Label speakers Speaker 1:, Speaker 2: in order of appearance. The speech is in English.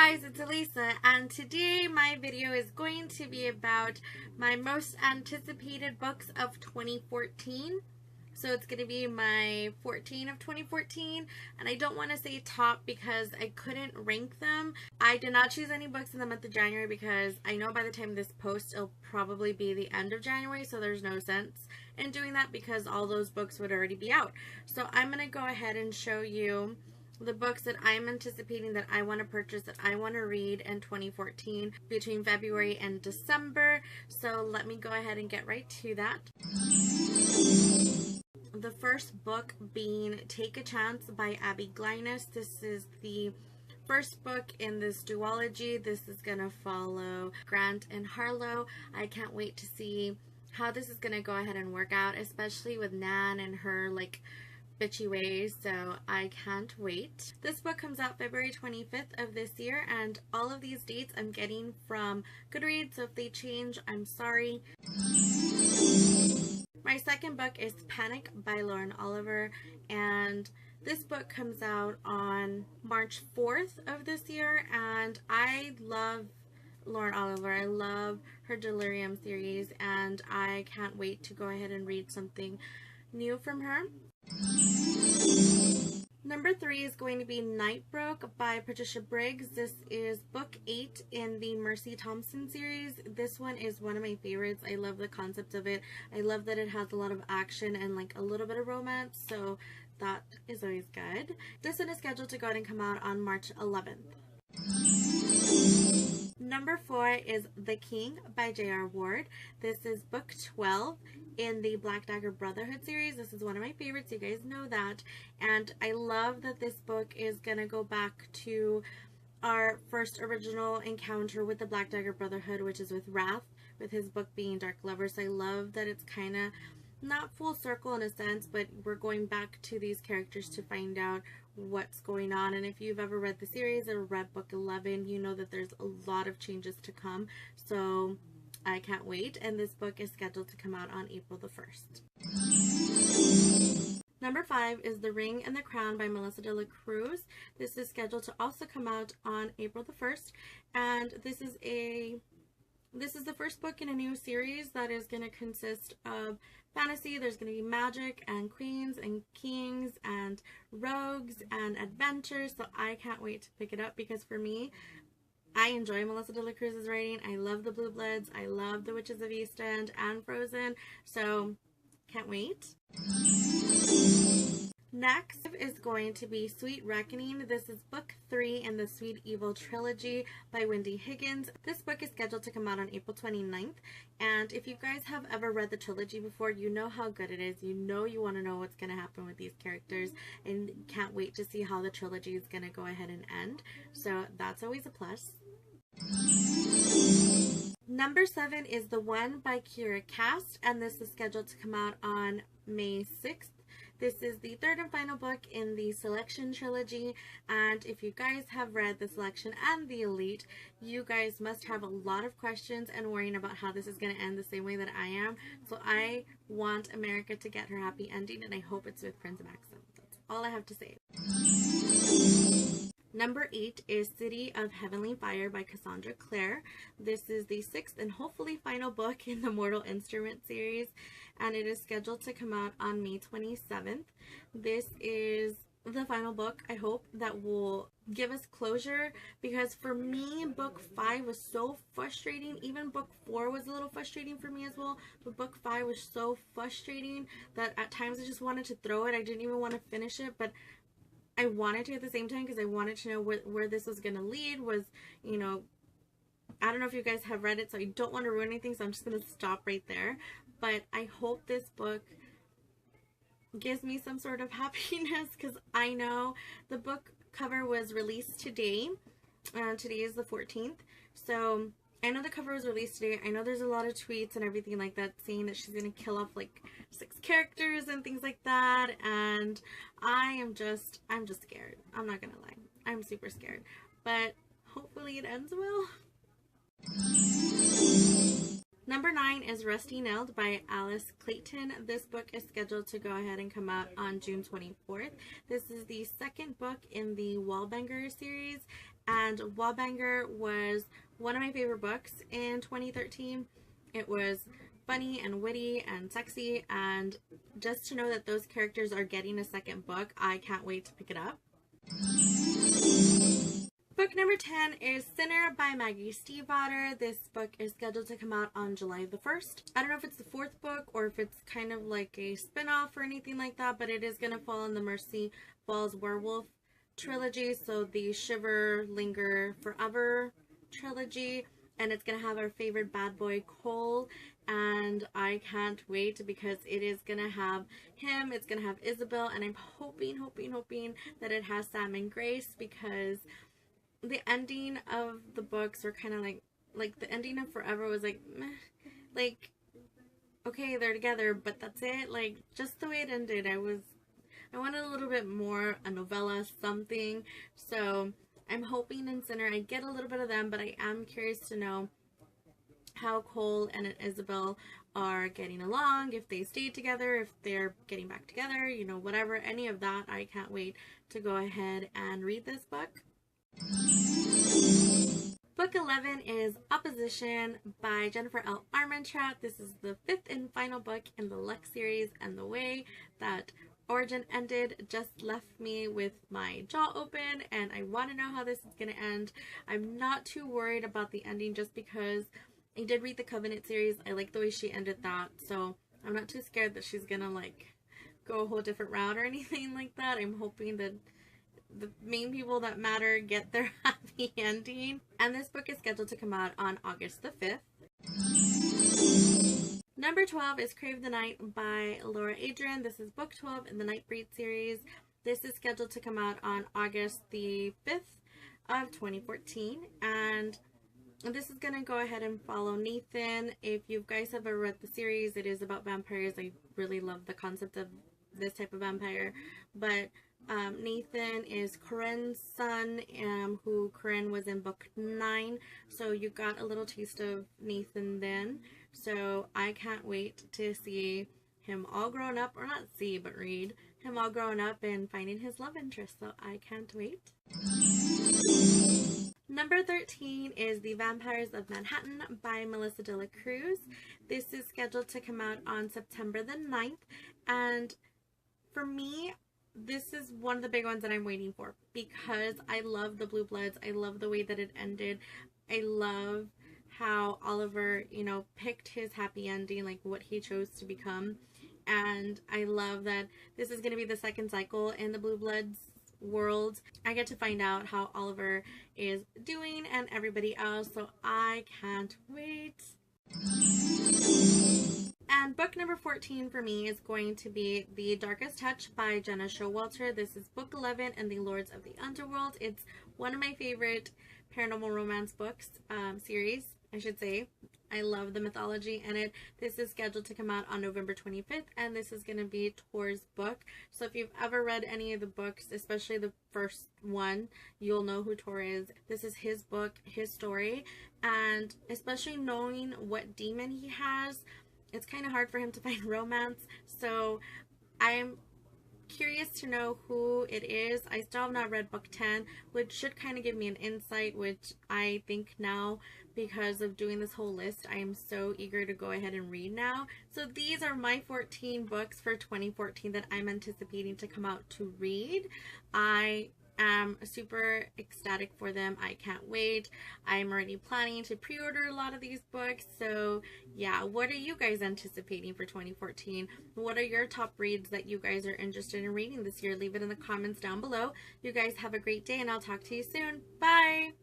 Speaker 1: guys, it's Elisa, and today my video is going to be about my most anticipated books of 2014. So it's going to be my 14 of 2014, and I don't want to say top because I couldn't rank them. I did not choose any books in the month of January because I know by the time this posts it'll probably be the end of January, so there's no sense in doing that because all those books would already be out. So I'm going to go ahead and show you the books that I'm anticipating that I want to purchase, that I want to read in 2014 between February and December. So let me go ahead and get right to that. The first book being Take a Chance by Abbi Glines. This is the first book in this duology. This is going to follow Grant and Harlow. I can't wait to see how this is going to go ahead and work out, especially with Nan and her bitchy ways, so I can't wait. This book comes out February 25th of this year, and all of these dates I'm getting from Goodreads, so if they change, I'm sorry. My second book is Panic by Lauren Oliver, and this book comes out on March 4th of this year, and I love Lauren Oliver. I love her Delirium series, and I can't wait to go ahead and read something new from her. Number 3 is going to be Nightbroke by Patricia Briggs. This is book 8 in the Mercy Thompson series. This one is one of my favorites. I love the concept of it. I love that it has a lot of action and a little bit of romance, so that is always good. This one is scheduled to go ahead and come out on March 11th. Number 4 is The King by J.R. Ward. This is book 12 in the Black Dagger Brotherhood series. This is one of my favorites, you guys know that, and I love that this book is gonna go back to our first original encounter with the Black Dagger Brotherhood, which is with Wrath, with his book being Dark Lovers. I love that it's kind of not full circle in a sense, but we're going back to these characters to find out what's going on. And if you've ever read the series or read book 11, you know that there's a lot of changes to come, so I can't wait, and this book is scheduled to come out on April the 1st. Number 5 is The Ring and the Crown by Melissa de la Cruz. This is scheduled to also come out on April the 1st, and this is the first book in a new series that is going to consist of fantasy. There's going to be magic and queens and kings and rogues and adventures, so I can't wait to pick it up because for me, I enjoy Melissa de la Cruz's writing. I love the Blue Bloods. I love The Witches of East End and Frozen, so can't wait. Next is going to be Sweet Reckoning. This is book 3 in the Sweet Evil trilogy by Wendy Higgins. This book is scheduled to come out on April 29th, and if you guys have ever read the trilogy before, you know how good it is. You know you want to know what's going to happen with these characters, and can't wait to see how the trilogy is going to go ahead and end, so that's always a plus. Number 7 is The One by Kiera Cass, and this is scheduled to come out on May 6th. This is the third and final book in the Selection trilogy, and if you guys have read the Selection and the Elite, you guys must have a lot of questions and worrying about how this is going to end the same way that I am. So I want America to get her happy ending, and I hope it's with Prince Maxim. That's all I have to say. Number 8 is City of Heavenly Fire by Cassandra Clare. This is the 6th and hopefully final book in the Mortal Instrument series, and it is scheduled to come out on May 27th. This is the final book, I hope, that will give us closure, because for me, book 5 was so frustrating. Even book 4 was a little frustrating for me as well, but book 5 was so frustrating that at times I just wanted to throw it. I didn't even want to finish it, but I wanted to at the same time because I wanted to know where this was going to lead. Was, you know, I don't know if you guys have read it, so I don't want to ruin anything, so I'm just going to stop right there. But I hope this book gives me some sort of happiness, because I know the book cover was released today, and today is the 14th, so I know the cover was released today. I know there's a lot of tweets and everything like that saying that she's going to kill off 6 characters and things like that, and I'm just scared. I'm not going to lie. I'm super scared, but hopefully it ends well. Number 9 is Rusty Nailed by Alice Clayton. This book is scheduled to go ahead and come out on June 24th. This is the second book in the Wallbanger series, and Wallbanger was one of my favorite books in 2013. It was funny and witty and sexy, and just to know that those characters are getting a second book, I can't wait to pick it up. Book number 10 is Sinner by Maggie Stiefvater. This book is scheduled to come out on July the 1st. I don't know if it's the 4th book or if it's kind of like a spin-off or anything like that, but it is going to fall in the Mercy Falls Werewolf trilogy, so the Shiver, Linger, Forever trilogy, and it's going to have our favorite bad boy Cole, and I can't wait because it is going to have him, it's going to have Isabel, and I'm hoping that it has Sam and Grace, because the ending of the books were kind of like the ending of Forever was like, meh, like, okay, they're together, but that's it. Like, just the way it ended, I wanted a little bit more, a novella, something. So I'm hoping in Sinner I get a little bit of them, but I am curious to know how Cole and Isabel are getting along, if they stayed together, if they're getting back together, you know, whatever, any of that. I can't wait to go ahead and read this book. Book 11 is Opposition by Jennifer L. Armentrout. This is the 5th and final book in the Lux series, and the way that Origin ended just left me with my jaw open, and I want to know how this is going to end. I'm not too worried about the ending just because I did read the Covenant series. I like the way she ended that, so I'm not too scared that she's going to like go a whole different route or anything like that. I'm hoping that the main people that matter get their happy ending. And this book is scheduled to come out on August the 5th. Number 12 is Crave the Night by Lara Adrian. This is book 12 in the Nightbreed series. This is scheduled to come out on August the 5th of 2014. And this is going to go ahead and follow Nathan. If you guys have ever read the series, it is about vampires. I really love the concept of this type of vampire. But Nathan is Corinne's son, who Corinne was in book 9, so you got a little taste of Nathan then. So I can't wait to see him all grown up, or not see, but read him all grown up and finding his love interest, so I can't wait. Number 13 is The Vampires of Manhattan by Melissa de la Cruz. This is scheduled to come out on September the 9th, and for me, this is one of the big ones that I'm waiting for because I love the Blue Bloods. I love the way that it ended. I love how Oliver, you know, picked his happy ending, like what he chose to become. And I love that this is going to be the second cycle in the Blue Bloods world. I get to find out how Oliver is doing and everybody else, so I can't wait. And book number 14 for me is going to be The Darkest Touch by Gena Showalter. This is book 11 in the Lords of the Underworld. It's one of my favorite paranormal romance books, series, I should say. I love the mythology in it. This is scheduled to come out on November 25th, and this is going to be Tor's book. So if you've ever read any of the books, especially the first one, you'll know who Tor is. This is his book, his story, and especially knowing what demon he has, it's kind of hard for him to find romance, so I'm curious to know who it is. I still have not read book 10, which should kind of give me an insight, which I think now, because of doing this whole list, I am so eager to go ahead and read now. So these are my 14 books for 2014 that I'm anticipating to come out to read. I am super ecstatic for them. I can't wait. I'm already planning to pre-order a lot of these books. So yeah, what are you guys anticipating for 2014? What are your top reads that you guys are interested in reading this year? Leave it in the comments down below. You guys have a great day, and I'll talk to you soon. Bye!